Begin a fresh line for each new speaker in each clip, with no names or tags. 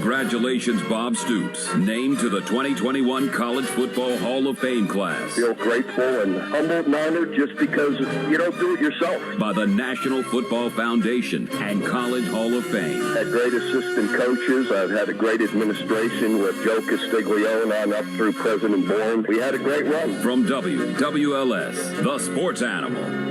Congratulations, Bob Stoops, named to the 2021 College Football Hall of Fame class.
Feel grateful and humbled and honored just because you don't do it yourself.
By the National Football Foundation and College Hall of Fame.
Had great assistant coaches. I've had a great administration with Joe Castiglione on up through President Bourne. We had a great run.
From WLS, the sports animal.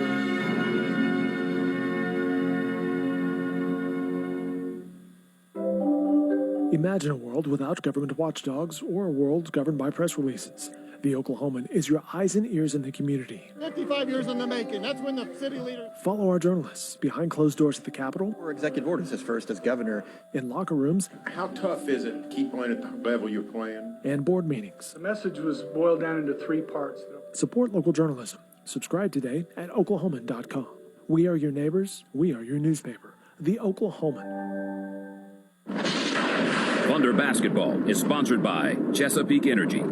Imagine a world without government watchdogs or a world governed by press releases. The Oklahoman is your eyes and ears in the community.
55 years in the making. That's when the city leader...
Follow our journalists behind closed doors at the Capitol.
Or executive orders his first as governor.
In locker rooms.
How tough is it to keep playing at the level you're playing?
And board meetings.
The message was boiled down into 3 parts.
Support local journalism. Subscribe today at oklahoman.com. We are your neighbors. We are your newspaper. The Oklahoman.
Thunder Basketball is sponsored by Chesapeake Energy,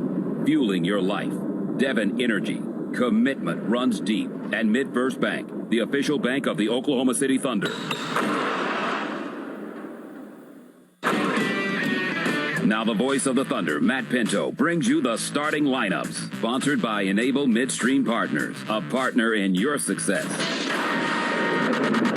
fueling your life. Devon Energy, commitment runs deep. And MidFirst Bank, the official bank of the Oklahoma City Thunder. Now the voice of the Thunder, Matt Pinto, brings you the starting lineups. Sponsored by Enable Midstream Partners, a partner in your success.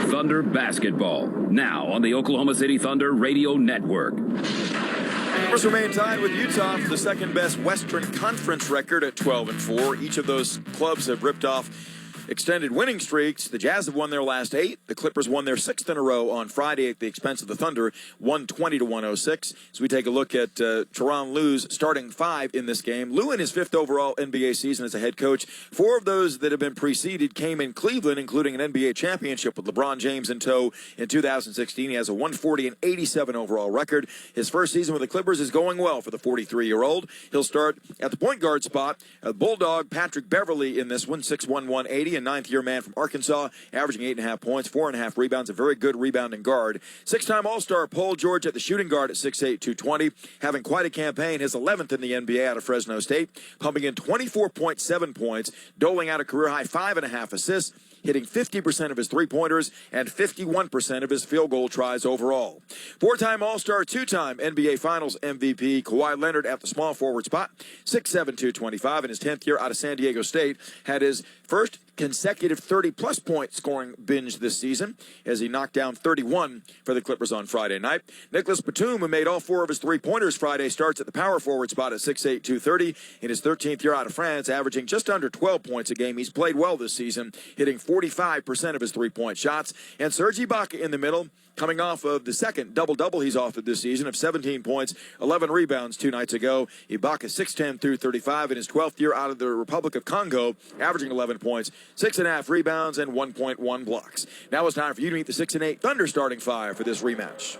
Thunder Basketball, now on the Oklahoma City Thunder Radio Network.
Clippers remain tied with Utah for the second-best Western Conference record at 12-4. Each of those clubs have ripped off extended winning streaks. The Jazz have won their last 8. The Clippers won their 6th in a row on Friday at the expense of the Thunder, 120-106. As we take a look at Tyronn Lue's starting 5 in this game. Lue in his 5th overall NBA season as a head coach. 4 of those that have been preceded came in Cleveland, including an NBA championship with LeBron James in tow in 2016. He has a 140-87 overall record. His first season with the Clippers is going well for the 43-year-old. He'll start at the point guard spot. Bulldog Patrick Beverly in this one, 6'1", 180. A 9th-year man from Arkansas, averaging 8.5 points, 4.5 rebounds, a very good rebounding guard. 6-time All-Star Paul George at the shooting guard at 6'8", 220, having quite a campaign, his 11th in the NBA out of Fresno State, pumping in 24.7 points, doling out a career-high 5.5 assists, hitting 50% of his three-pointers and 51% of his field goal tries overall. 4-time All-Star, 2-time NBA Finals MVP Kawhi Leonard at the small forward spot, 6'7", 225, in his 10th year out of San Diego State, had his first consecutive 30-plus point scoring binge this season as he knocked down 31 for the Clippers on Friday night. Nicholas Batum, who made all 4 of his three-pointers Friday, starts at the power forward spot at 6'8", 230 in his 13th year out of France, averaging just under 12 points a game. He's played well this season, hitting 45% of his three-point shots. And Serge Ibaka in the middle, coming off of the second double-double he's authored this season of 17 points, 11 rebounds 2 nights ago. Ibaka 6'10", 235 in his 12th year out of the Republic of Congo, averaging 11 points, 6.5 rebounds, and 1.1 blocks. Now it's time for you to meet the 6-8 Thunder starting 5 for this rematch.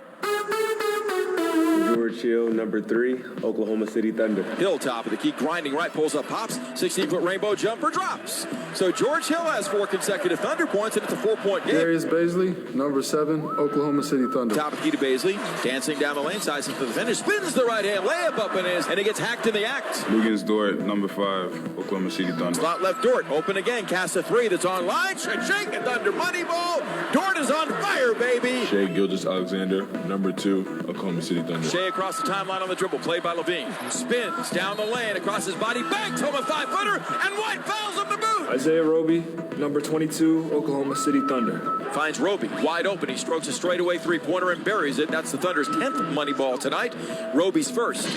George Hill, number 3, Oklahoma City Thunder.
Hill, top of the key, grinding right, pulls up, pops, 16-foot rainbow jumper, drops. So George Hill has 4 consecutive Thunder points, and it's a 4-point game.
Darius Baisley, number 7, Oklahoma City Thunder.
Top of the key to Baisley, dancing down the lane, sizing for the finish, spins the right hand, layup up and in, and he gets hacked in the act.
Lugens Dort, number 5, Oklahoma City Thunder.
Slot left Dort, open again, casts a 3 that's on line, shake a Thunder money ball. Dort is on fire, baby.
Shai Gilgeous-Alexander, number 2, Oklahoma City Thunder.
Shai across the timeline on the dribble, played by Levine. Spins down the lane, across his body, banks home a 5-footer, and White fouls him to boot.
Isaiah Roby, number 22, Oklahoma City Thunder.
Finds Roby, wide open. He strokes a straightaway three-pointer and buries it. That's the Thunder's 10th money ball tonight. Roby's first.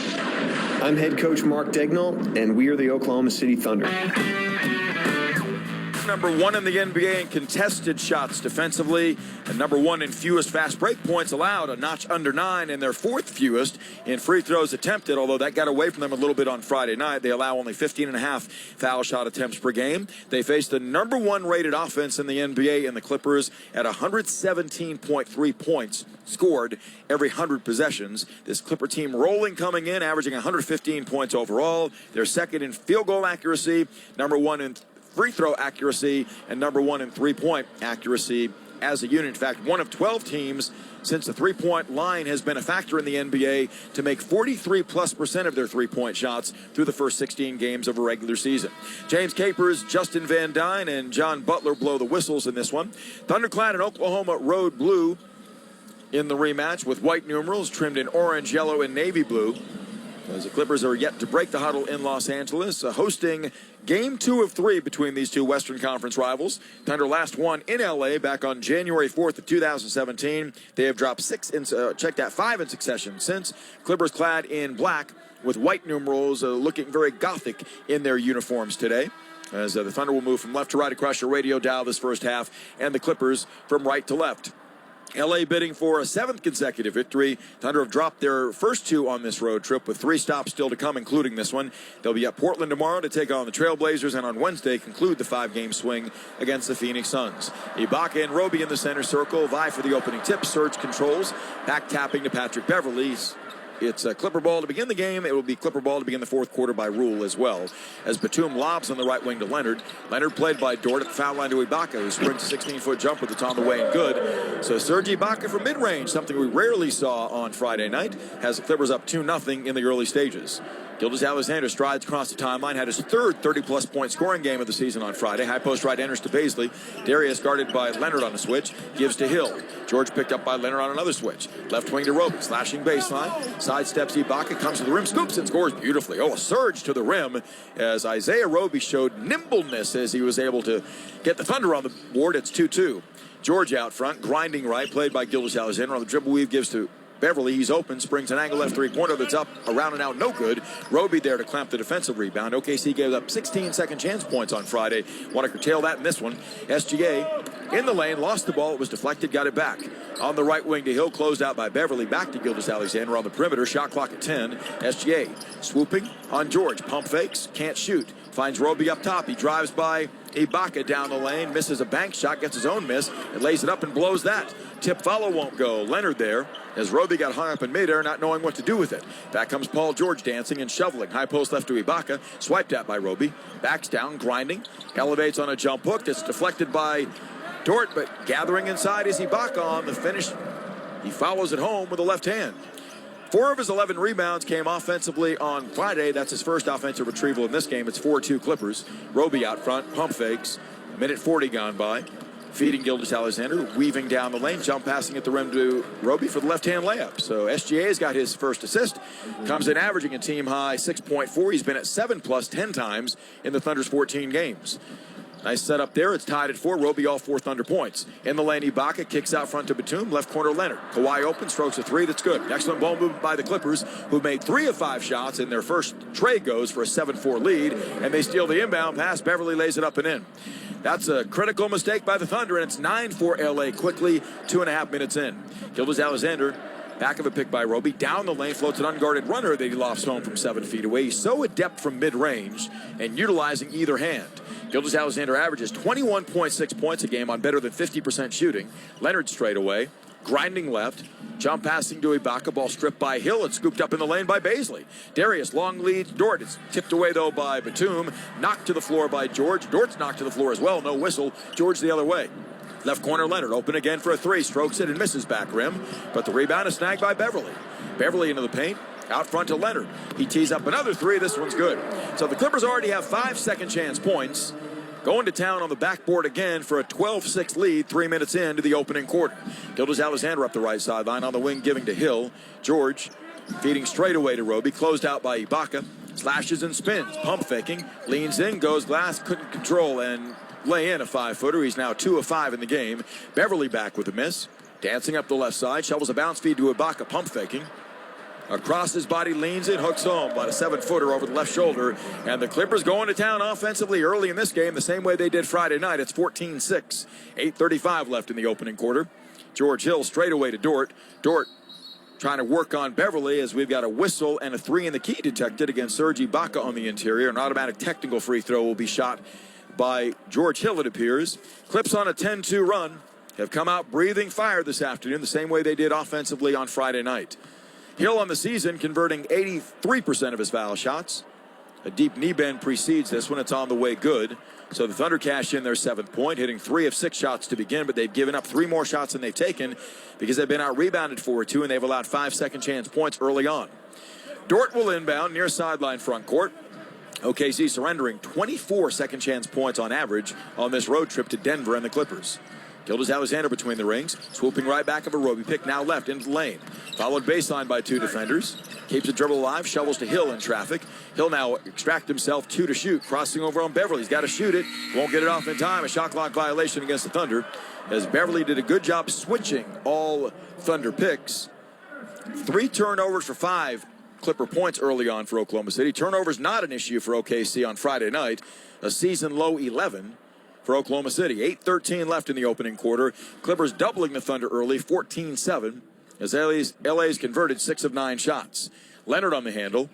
I'm head coach Mark Daigneault, and we are the Oklahoma City Thunder.
Number 1 in the NBA in contested shots defensively, and number 1 in fewest fast break points allowed, a notch under 9, and their 4th fewest in free throws attempted, although that got away from them a little bit on Friday night. They allow only 15.5 foul shot attempts per game. They face the number 1 rated offense in the NBA in the Clippers at 117.3 points scored every 100 possessions. This Clipper team rolling coming in, averaging 115 points overall. They're second in field goal accuracy, number 1 in free throw accuracy, and number 1 in three-point accuracy as a unit. In fact, one of 12 teams since the three-point line has been a factor in the NBA to make 43+% of their three-point shots through the first 16 games of a regular season. James Capers, Justin Van Dyne, and John Butler blow the whistles in this one. Thunderclad in Oklahoma Road Blue in the rematch with white numerals trimmed in orange, yellow, and navy blue. As the Clippers are yet to break the huddle in Los Angeles, hosting Game 2 of 3 between these two Western Conference rivals. Thunder last won in L.A. back on January 4th of 2017. They have dropped 5 in succession since. Clippers clad in black with white numerals, looking very gothic in their uniforms today. As the Thunder will move from left to right across your radio dial this first half, and the Clippers from right to left. L.A. bidding for a 7th consecutive victory. Thunder have dropped their first 2 on this road trip with 3 stops still to come, including this one. They'll be at Portland tomorrow to take on the Trailblazers, and on Wednesday conclude the 5-game swing against the Phoenix Suns. Ibaka and Roby in the center circle vie for the opening tip. Surge controls, back tapping to Patrick Beverley. It's a Clipper ball to begin the game. It will be Clipper ball to begin the fourth quarter by rule as well. As Batum lobs on the right wing to Leonard. Leonard played by Dort at the foul line to Ibaka, who springs a 16-foot jumper that's on the way and good. So Serge Ibaka from mid-range, something we rarely saw on Friday night, has the Clippers up 2-0 in the early stages. Gilgeous-Alexander strides across the timeline, had his third 30-plus point scoring game of the season on Friday. High post right enters to Baisley. Darius guarded by Leonard on a switch, gives to Hill. George picked up by Leonard on another switch. Left wing to Roby, slashing baseline. Sidesteps Ibaka, comes to the rim, scoops and scores beautifully. Oh, a surge to the rim as Isaiah Roby showed nimbleness as he was able to get the Thunder on the board. It's 2-2. George out front, grinding right, played by Gilgeous-Alexander. On the dribble weave, gives to Beverley. He's open, springs an angle left three-pointer that's up, around and out, no good. Roby there to clamp the defensive rebound. OKC gave up 16 second chance points on Friday. Want to curtail that in this one. SGA in the lane, lost the ball. It was deflected, got it back. On the right wing to Hill, closed out by Beverley. Back to Gilgeous-Alexander on the perimeter. Shot clock at 10. SGA swooping on George. Pump fakes, can't shoot. Finds Roby up top. He drives by Ibaka down the lane, misses a bank shot, gets his own miss, and lays it up and blows that. Tip follow won't go. Leonard there as Roby got hung up in midair, not knowing what to do with it. Back comes Paul George dancing and shoveling. High post left to Ibaka, swiped at by Roby. Backs down, grinding, elevates on a jump hook that's deflected by Dort, but gathering inside is Ibaka on the finish. He follows it home with a left hand. 4 of his 11 rebounds came offensively on Friday. That's his first offensive retrieval in this game. It's 4-2 Clippers. Roby out front, pump fakes. A minute 40 gone by. Feeding Gilgeous-Alexander, weaving down the lane, jump passing at the rim to Roby for the left-hand layup. So SGA's got his first assist. Comes in averaging a team-high 6.4. He's been at 7+ 10 times in the Thunder's 14 games. Nice setup there. It's tied at 4. Roby all 4 Thunder points. In the lane, Ibaka kicks out front to Batum. Left corner, Leonard. Kawhi open, strokes a 3. That's good. Excellent ball movement by the Clippers, who made 3 of 5 shots in their first tray goes for a 7-4 lead, and they steal the inbound pass. Beverley lays it up and in. That's a critical mistake by the Thunder, and it's 9-4 L.A. quickly, 2.5 minutes in. Gilgeous-Alexander, back of a pick by Roby, down the lane, floats an unguarded runner that he lofts home from 7 feet away. He's so adept from mid-range and utilizing either hand. Gilgeous-Alexander averages 21.6 points a game on better than 50% shooting. Leonard straight away, grinding left, jump passing to Ibaka, ball stripped by Hill and scooped up in the lane by Baisley. Darius long leads Dort. It's tipped away though by Batum, knocked to the floor by George. Dort's knocked to the floor as well, no whistle. George the other way. Left corner, Leonard open again for a 3, strokes it and misses back rim, but the rebound is snagged by Beverley. Beverley into the paint, out front to Leonard. He tees up another 3, this one's good. So the Clippers already have 5 second chance points. Going to town on the backboard again for a 12-6 lead 3 minutes into the opening quarter. Gilgeous-Alexander up the right sideline on the wing, giving to Hill. George feeding straight away to Roby, closed out by Ibaka. Slashes and spins, pump faking, leans in, goes glass, couldn't control and lay in a 5-footer. He's now 2 of 5 in the game. Beverley back with a miss. Dancing up the left side, shovels a bounce feed to Ibaka, pump faking. Across his body, leans in, hooks home, about a 7-footer over the left shoulder. And the Clippers going to town offensively early in this game, the same way they did Friday night. It's 14-6, 8:35 left in the opening quarter. George Hill straight away to Dort. Dort trying to work on Beverley as we've got a whistle and a 3 in the key detected against Serge Ibaka on the interior. An automatic technical free throw will be shot by George Hill, it appears. Clips on a 10-2 run have come out breathing fire this afternoon, the same way they did offensively on Friday night. Hill on the season converting 83% of his foul shots. A deep knee bend precedes this one. It's on the way good. So the Thunder cash in their 7th point, hitting 3 of 6 shots to begin, but they've given up 3 more shots than they've taken because they've been out-rebounded 4-2, and they've allowed 5 second-chance points early on. Dort will inbound near sideline front court. OKC surrendering 24 second-chance points on average on this road trip to Denver and the Clippers. Gildas-Alexander between the rings. Swooping right back of a Roby pick, now left into the lane. Followed baseline by 2 defenders. Keeps the dribble alive, shovels to Hill in traffic. He'll now extract himself 2 to shoot. Crossing over on Beverly. He's got to shoot it. Won't get it off in time. A shot clock violation against the Thunder, as Beverly did a good job switching all Thunder picks. 3 turnovers for 5 Clipper points early on for Oklahoma City. Turnovers not an issue for OKC on Friday night. A season low 11 for Oklahoma City. 8:13 left in the opening quarter. Clippers doubling the Thunder early, 14-7, as LA's converted 6 of 9 shots. Leonard on the handle.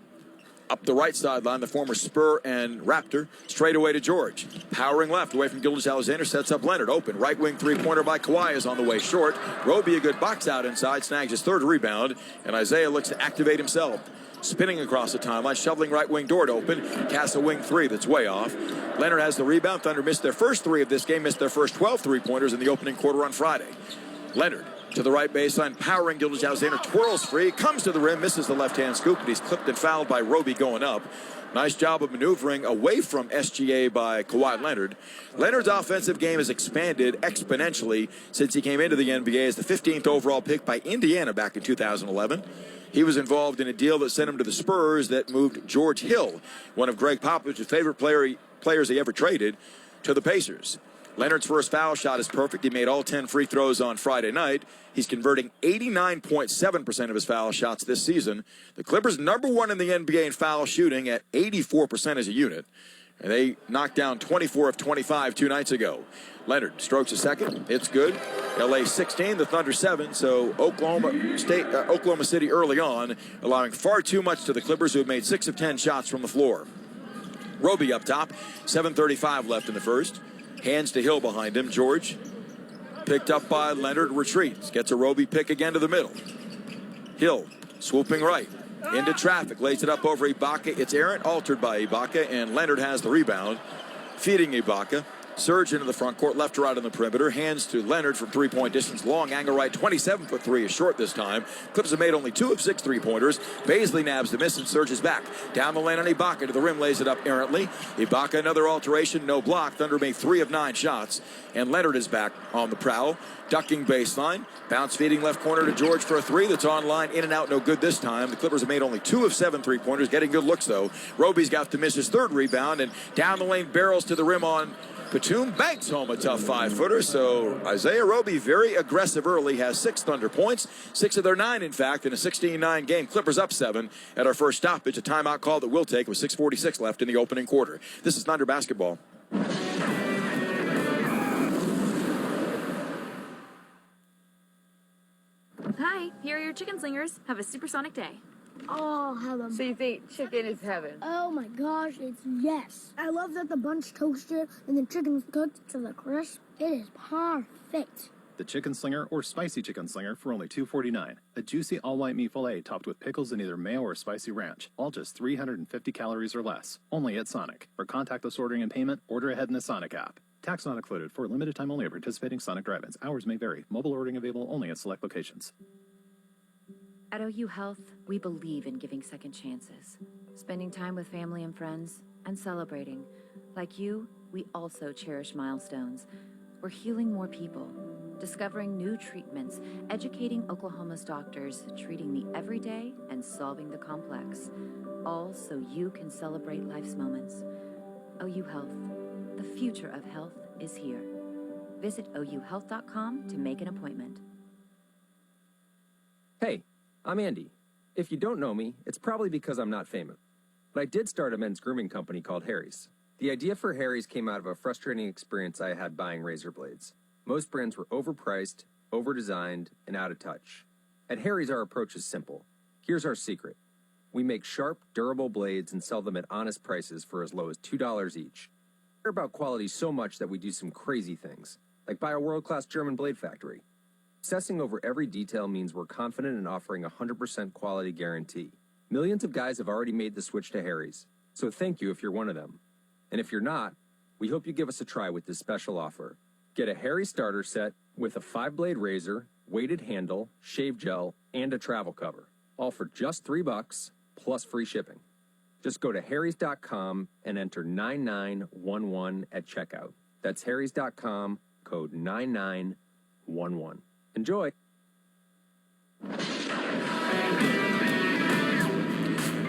Up the right sideline, the former Spur and Raptor, straight away to George. Powering left, away from Gildas-Alexander, sets up Leonard. Open, right wing three-pointer by Kawhi is on the way short. Roby, a good box out inside, snags his 3rd rebound, and Isaiah looks to activate himself. Spinning across the timeline, shoveling right wing Dort open. Cass a wing 3 that's way off. Leonard has the rebound. Thunder missed their first 3 of this game, missed their first 12 three-pointers in the opening quarter on Friday. Leonard to the right baseline, powering Gildas-Alexander, twirls free, comes to the rim, misses the left-hand scoop, but he's clipped and fouled by Roby going up. Nice job of maneuvering away from SGA by Kawhi Leonard. Leonard's offensive game has expanded exponentially since he came into the NBA as the 15th overall pick by Indiana back in 2011. He was involved in a deal that sent him to the Spurs that moved George Hill, one of Greg Popovich's favorite players he ever traded, to the Pacers. Leonard's first foul shot is perfect. He made all 10 free throws on Friday night. He's converting 89.7% of his foul shots this season. The Clippers #1 in the NBA in foul shooting at 84% as a unit. And they knocked down 24 of 25 2 nights ago. Leonard strokes a second. It's good. LA 16, the Thunder 7. So Oklahoma City early on, allowing far too much to the Clippers, who have made 6 of 10 shots from the floor. Roby up top. 7:35 left in the first. Hands to Hill behind him. George picked up by Leonard, retreats. Gets a Roby pick again to the middle. Hill swooping right into traffic, lays it up over Ibaka. It's errant, altered by Ibaka, and Leonard has the rebound, feeding Ibaka. Surge into the front court, left to right on the perimeter. Hands to Leonard from 3-point distance. Long angle right, 27-foot-3 is short this time. Clips have made only 2 of 6 3-pointers. Baisley nabs the miss and surges back. Down the lane on Ibaka to the rim, lays it up errantly. Ibaka, another alteration, no block. Thunder made 3 of 9 shots. And Leonard is back on the prowl. Ducking baseline. Bounce feeding left corner to George for a 3 that's on line. In and out, no good this time. The Clippers have made only 2 of 7 3-pointers. Getting good looks, though. Roby's got to miss his 3rd rebound. And down the lane, barrels to the rim on Batum, banks home a tough 5-footer. So Isaiah Roby, very aggressive early, has 6 Thunder points, 6 of their 9, in fact, in a 16-9 game. Clippers up 7 at our first stoppage. A timeout call that we'll take with 6:46 left in the opening quarter. This is Thunder basketball.
Hi, here are your chicken slingers. Have a supersonic day.
Oh, heaven.
So you think chicken is heaven?
Oh my gosh, it's yes. I love that the bun's toasted and the chicken's cooked to the crisp. It is perfect.
The Chicken Slinger or Spicy Chicken Slinger for only $2.49. A juicy all-white meat filet topped with pickles in either mayo or spicy ranch. All just 350 calories or less. Only at Sonic. For contactless ordering and payment, order ahead in the Sonic app. Tax not included. For a limited time only at participating Sonic drive-ins. Hours may vary. Mobile ordering available only at select locations.
At OU Health, we believe in giving second chances, spending time with family and friends, and celebrating. Like you, we also cherish milestones. We're healing more people, discovering new treatments, educating Oklahoma's doctors, treating the everyday and solving the complex, all so you can celebrate life's moments. OU Health, the future of health is here. Visit ouhealth.com to make an appointment.
Hey, I'm Andy. If you don't know me, it's probably because I'm not famous. But I did start a men's grooming company called Harry's. The idea for Harry's came out of a frustrating experience I had buying razor blades. Most brands were overpriced, over-designed, and out of touch. At Harry's, our approach is simple. Here's our secret. We make sharp, durable blades and sell them at honest prices for as low as $2 each. We care about quality so much that we do some crazy things, like buy a world-class German blade factory. Obsessing over every detail means we're confident in offering a 100% quality guarantee. Millions of guys have already made the switch to Harry's, so thank you if you're one of them. And if you're not, we hope you give us a try with this special offer. Get a Harry's starter set with a 5-blade razor, weighted handle, shave gel, and a travel cover, all for just $3 plus free shipping. Just go to harrys.com and enter 9911 at checkout. That's harrys.com, code 9911. 1-1. Enjoy.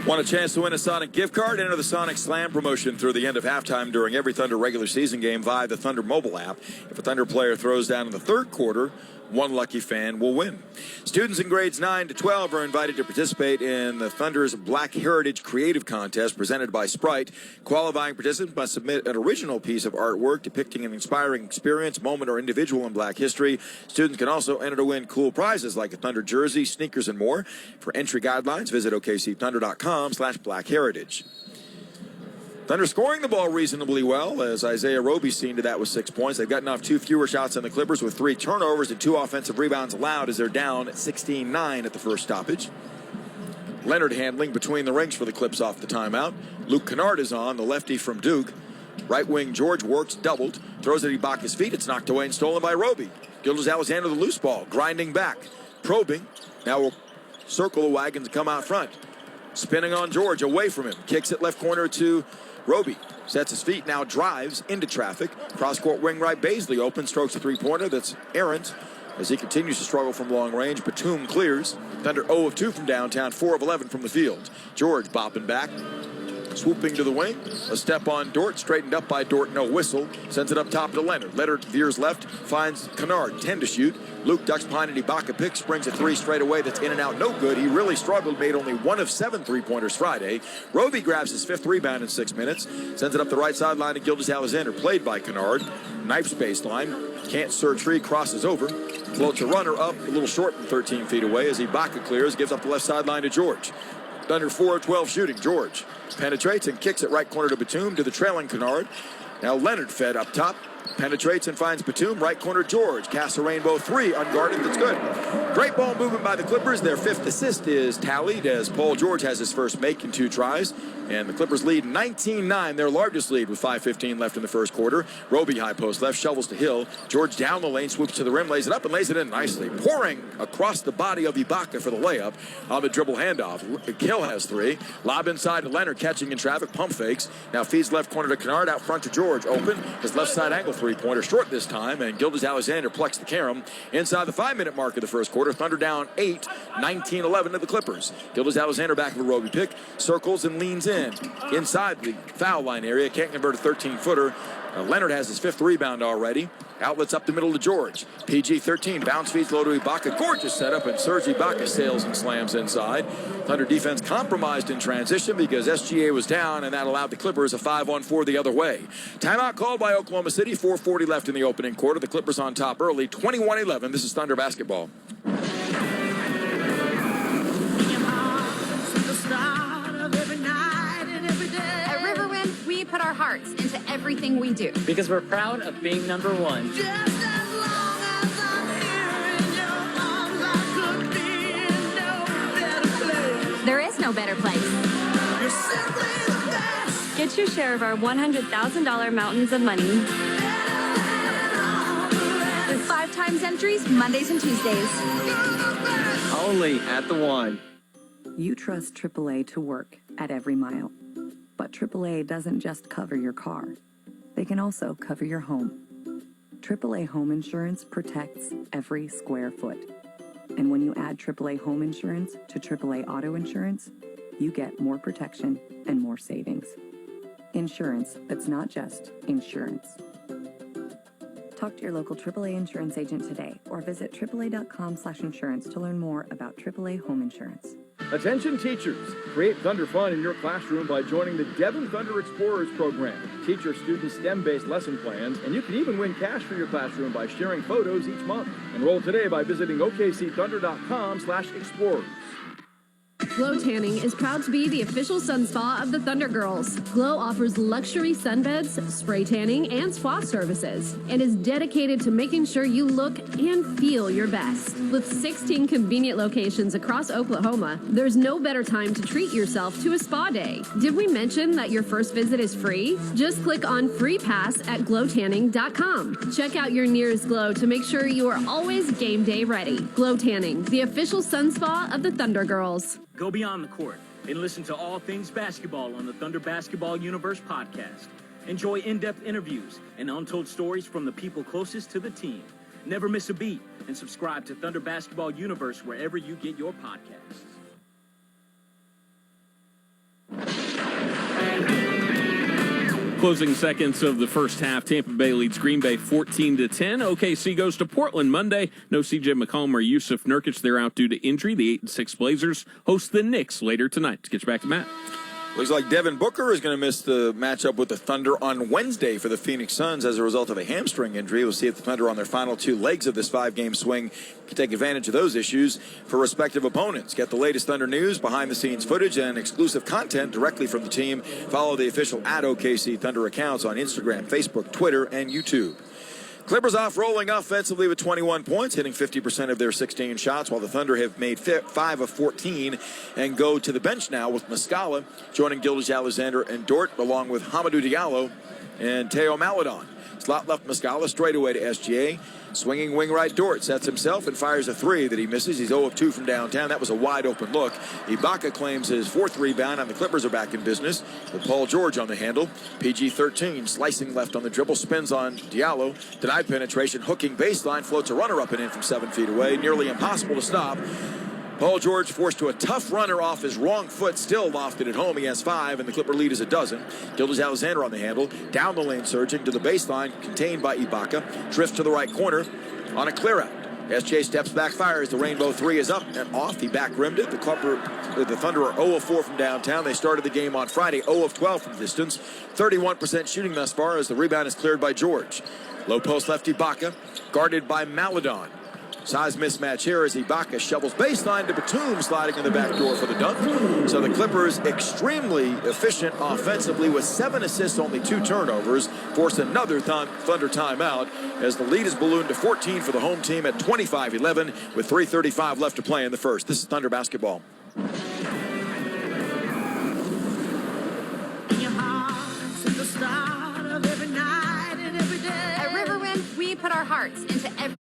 Want a chance to win a Sonic gift card? Enter the Sonic Slam promotion through the end of halftime during every Thunder regular season game via the Thunder mobile app. If a Thunder player throws down in the third quarter, one lucky fan will win. Students in grades 9 to 12 are invited to participate in the Thunder's Black Heritage Creative Contest presented by Sprite. Qualifying participants must submit an original piece of artwork depicting an inspiring experience, moment, or individual in Black history. Students can also enter to win cool prizes like a Thunder jersey, sneakers, and more. For entry guidelines, visit okcthunder.com/blackheritage. Thunder scoring the ball reasonably well as Isaiah Roby's seen to that with 6 points. They've gotten off 2 fewer shots than the Clippers with 3 turnovers and 2 offensive rebounds allowed as they're down 16-9 at the first stoppage. Leonard handling between the rings for the Clips off the timeout. Luke Kennard is on, the lefty from Duke. Right wing George works, doubled, throws at Ibaka's feet. It's knocked away and stolen by Roby. Gilgeous-Alexander the loose ball, grinding back, probing. Now will circle the wagons and come out front. Spinning on George, away from him. Kicks it left corner to Roby. Sets his feet, now drives into traffic. Cross-court wing right, Baisley open, strokes a three-pointer. That's errant as he continues to struggle from long range. Batum clears. Thunder 0 of 2 from downtown, 4 of 11 from the field. George bopping back. Swooping to the wing. A step on Dort, straightened up by Dort, no whistle. Sends it up top to Leonard. Leonard veers left, finds Kennard, 10 to shoot. Luke ducks behind an Ibaka pick, springs a 3 straight away that's in and out, no good. He really struggled, made only 1 of 7 3-pointers Friday. Roby grabs his 5th rebound in 6 minutes. Sends it up the right sideline to Gilgeous-Alexander, knifed by Kennard. Knifes baseline, can't search free, crosses over. Floats a runner up, a little short from 13 feet away as Ibaka clears, gives up the left sideline to George. Thunder 4 of 12 shooting. George penetrates and kicks it right corner to Batum to the trailing Kennard. Now Leonard fed up top. Penetrates and finds Batum. Right corner George. Casts a rainbow 3. Unguarded. That's good. Great ball movement by the Clippers. Their 5th assist is tallied as Paul George has his first make in 2 tries. And the Clippers lead 19-9, their largest lead with 5:15 left in the first quarter. Roby high post left, shovels to Hill. George down the lane, swoops to the rim, lays it up and lays it in nicely. Pouring across the body of Ibaka for the layup on the dribble handoff. Hill has 3. Lob inside to Leonard, catching in traffic, pump fakes. Now feeds left corner to Kennard, out front to George. Open, his left side angle 3-pointer, short this time, and Gilgeous-Alexander plucks the carom inside the 5-minute mark of the first quarter. Thunder down 8, 19-11 to the Clippers. Gilgeous-Alexander back of a Roby pick, circles and leans in. Inside the foul line area, can't convert a 13-footer. Leonard has his 5th rebound already. Outlets up the middle to George. PG-13, bounce feeds low to Ibaka. Gorgeous setup, and Serge Ibaka sails and slams inside. Thunder defense compromised in transition because SGA was down, and that allowed the Clippers a 5-on-4 the other way. Timeout called by Oklahoma City. 4:40 left in the opening quarter. The Clippers on top early, 21-11. This is Thunder basketball.
We put our hearts into everything we do.
Because we're proud of being number 1.
There is no better place.
Get your share of our $100,000 mountains of money.
With 5 times entries, Mondays and Tuesdays.
Only at the One.
You trust AAA to work at every mile. But AAA doesn't just cover your car. They can also cover your home. AAA Home Insurance protects every square foot. And when you add AAA Home Insurance to AAA Auto Insurance, you get more protection and more savings. Insurance that's not just insurance. Talk to your local AAA insurance agent today or visit AAA.com/insurance to learn more about AAA Home Insurance.
Attention teachers, create Thunder fun in your classroom by joining the Devon Thunder Explorers program. Teach your students STEM-based lesson plans, and you can even win cash for your classroom by sharing photos each month. Enroll today by visiting okcthunder.com/explorers.
Glow Tanning is proud to be the official sun spa of the Thunder Girls. Glow offers luxury sunbeds, spray tanning, and spa services, and is dedicated to making sure you look and feel your best. With 16 convenient locations across Oklahoma, there's no better time to treat yourself to a spa day. Did we mention that your first visit is free? Just click on Free Pass at glowtanning.com. Check out your nearest Glow to make sure you are always game day ready. Glow Tanning, the official sun spa of the Thunder Girls.
Go beyond the court and listen to all things basketball on the Thunder Basketball Universe podcast. Enjoy in-depth interviews and untold stories from the people closest to the team. Never miss a beat, and subscribe to Thunder Basketball Universe wherever you get your podcasts.
Closing seconds of the first half, Tampa Bay leads Green Bay 14-10. OKC goes to Portland Monday. No C.J. McCollum or Yusuf Nurkic. They're out due to injury. The 8-6 Blazers host the Knicks later tonight. Let's get you back to Matt.
Looks like Devin Booker is going to miss the matchup with the Thunder on Wednesday for the Phoenix Suns as a result of a hamstring injury. We'll see if the Thunder on their final 2 legs of this 5-game swing can take advantage of those issues for respective opponents. Get the latest Thunder news, behind-the-scenes footage, and exclusive content directly from the team. Follow the official @OKC Thunder accounts on Instagram, Facebook, Twitter, and YouTube. Clippers off rolling offensively with 21 points, hitting 50% of their 16 shots, while the Thunder have made 5 of 14 and go to the bench now with Muscala joining Gilgeous-Alexander and Dort, along with Hamidou Diallo and Theo Maledon. Slot left Muscala straight away to SGA. Swinging wing right, Dort sets himself and fires a 3 that he misses. He's 0 of 2 from downtown. That was a wide open look. Ibaka claims his 4th rebound, and the Clippers are back in business with Paul George on the handle. PG-13 slicing left on the dribble, spins on Diallo. Denied penetration, hooking baseline, floats a runner up and in from 7 feet away. Nearly impossible to stop. Paul George forced to a tough runner off his wrong foot, still lofted at home. He has 5, and the Clipper lead is a dozen. Gilgeous-Alexander on the handle, down the lane surging to the baseline, contained by Ibaka. Drifts to the right corner on a clear out. SJ steps back, fires. The rainbow 3 is up and off. He back rimmed it. The Thunder are 0 of 4 from downtown. They started the game on Friday 0 of 12 from distance. 31% shooting thus far as the rebound is cleared by George. Low post left Ibaka, guarded by Maledon. Size mismatch here as Ibaka shovels baseline to Batum, sliding in the back door for the dunk. So the Clippers extremely efficient offensively with 7 assists, only 2 turnovers, force another Thunder timeout as the lead is ballooned to 14 for the home team at 25-11 with 3:35 left to play in the first. This is Thunder basketball.
At Riverwind, we put our hearts into every